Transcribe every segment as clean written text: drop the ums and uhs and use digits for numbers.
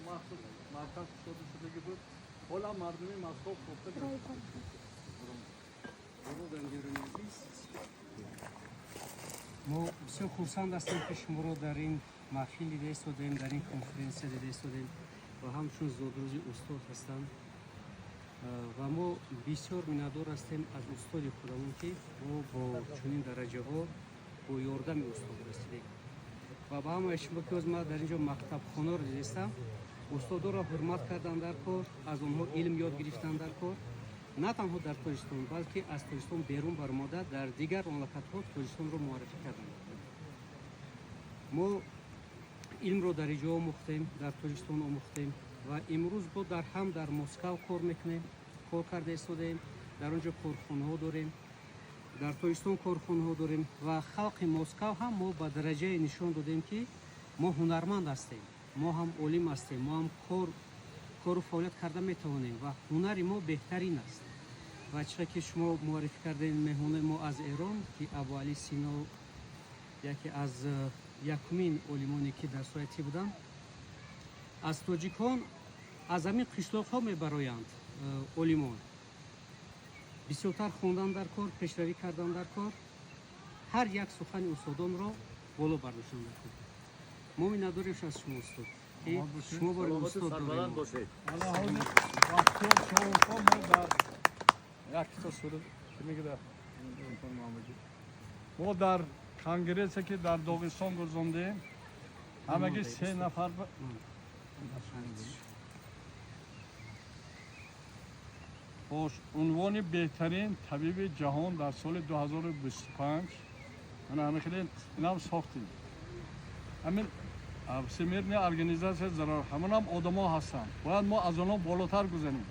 مخصوص مرکز شدگی بود حالا مردمی مسکو خورده ما بسیار خرسند هستیم که شما رو در این محفل دیده استودیم، در این کنفرانس دیده استودیم و همچون زودروزی استاد هستند و ما بسیار منادور هستیم از استاد خودمون که ما با چنین درجه ها با یاردم استاد رسیدیم و با همه شما که از ما در اینجا مکتب خانه رو دیدستم استادا را حرمت کردن در کار، از آنها علم یاد گرفتن در کار، نه تنها در تاجیکستان بلکه از تاجیکستان بیرون برآمده در دیگر مملکت‌ها تاجیکستان را معرفی کردند. ما علم را در اینجا آموختیم، در تاجیکستان آموختیم و امروز با در مسکو کار میکنیم، کار کرده ایستادیم، در اونجا کارخانه‌ها داریم، در تاجیکستان کارخانه‌ها داریم و خلق مسکو هم ما به درجه نشان دادیم که ما هنرمند هستیم، ما هم عالم هستیم، ما هم کار و فعالیت کرده میتوانیم و هنر ما بهترین است. و چرا که شما معرفی کردین مهمون ما از ایران که ابو علی سینا یکی از یکمین علمانی که در سویتی بودند، از تاجیکان از همین قشلاق ها میبرایند علمان بسیارتر خوندن در کار، پیشروی کردن در کار، هر یک سخن استادان را بالا برداشتن در کار. ما نداریم از شما استاد که شما باید استاد داریم. ما در کنگرسی که در داغستان گذراندیم همگی 3 نفر با عنوان بهترین طبیب جهان در سال 2025 من خیلی اینم ساختیم. همین всемирная организация зарар همون هم آدما هستن، باید ما از آنها بالاتر گذاریم،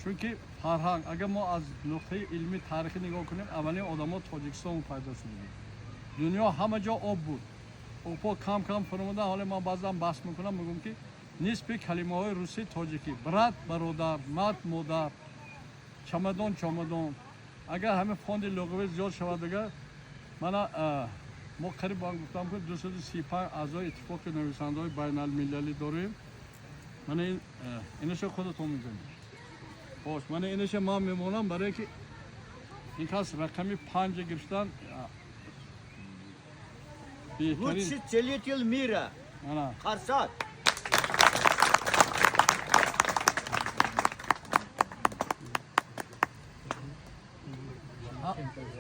چون که فرهنگ اگر ما از نقطه علمی تاریخی نگاه کنیم اولین آدما تاجیکستان پیدا شدیم. دنیا همه جا آب بود، آب‌ها کم کم فرموده. حالا من بعضی بحث میکنم میگم که نسبت کلمه های روسی تاجیکی برات برادر، مرد مادر، چمدان چمدان، اگر همه فوند لغوی زیاد شود دیگه من ما قریب گفتم که 235 اعضای اتفاق نویسنده های بین المللی داریم. من اینش خودتون میدونید. باش من اینش ما میمونم برای که این کس رقمی 5 گرفتن Лучший целитель мира. Харсат.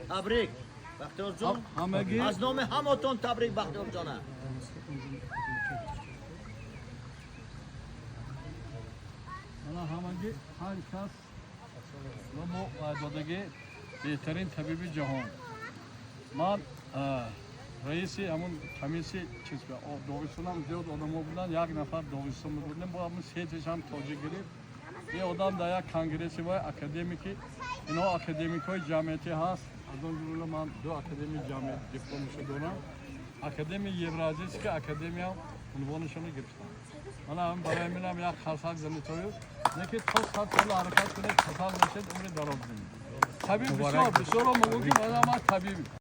Табрик. Бахтиёрҷон. Аз номи ҳамотон табрик Бахтиёрҷона. همگی 5 کس و ما دادگی بهترین طبیب جهان. من رئیسی همون کمیسی چیز به داغستان هم زیاد آدم ها بودن، 1 نفر داغستان بودن، با همون 3 تاش هم تاجیک گرفت. یه آدم در یک کنگرسی و اکادمیکی، اینا اکادمیک های جامعیتی هست. از اون جمله من 2 اکادمی جامعیت دیپلمش دارم. اکادمی یورازیسک اکادمی هم عنوانشون گرفتم. من هم برای منم یک خرسک زنیتوی نکه تا سال حرکت کنه، خطر نشد، عمر دراز زندگی. طبیب بسیار بسیار موقعی آدم طبیب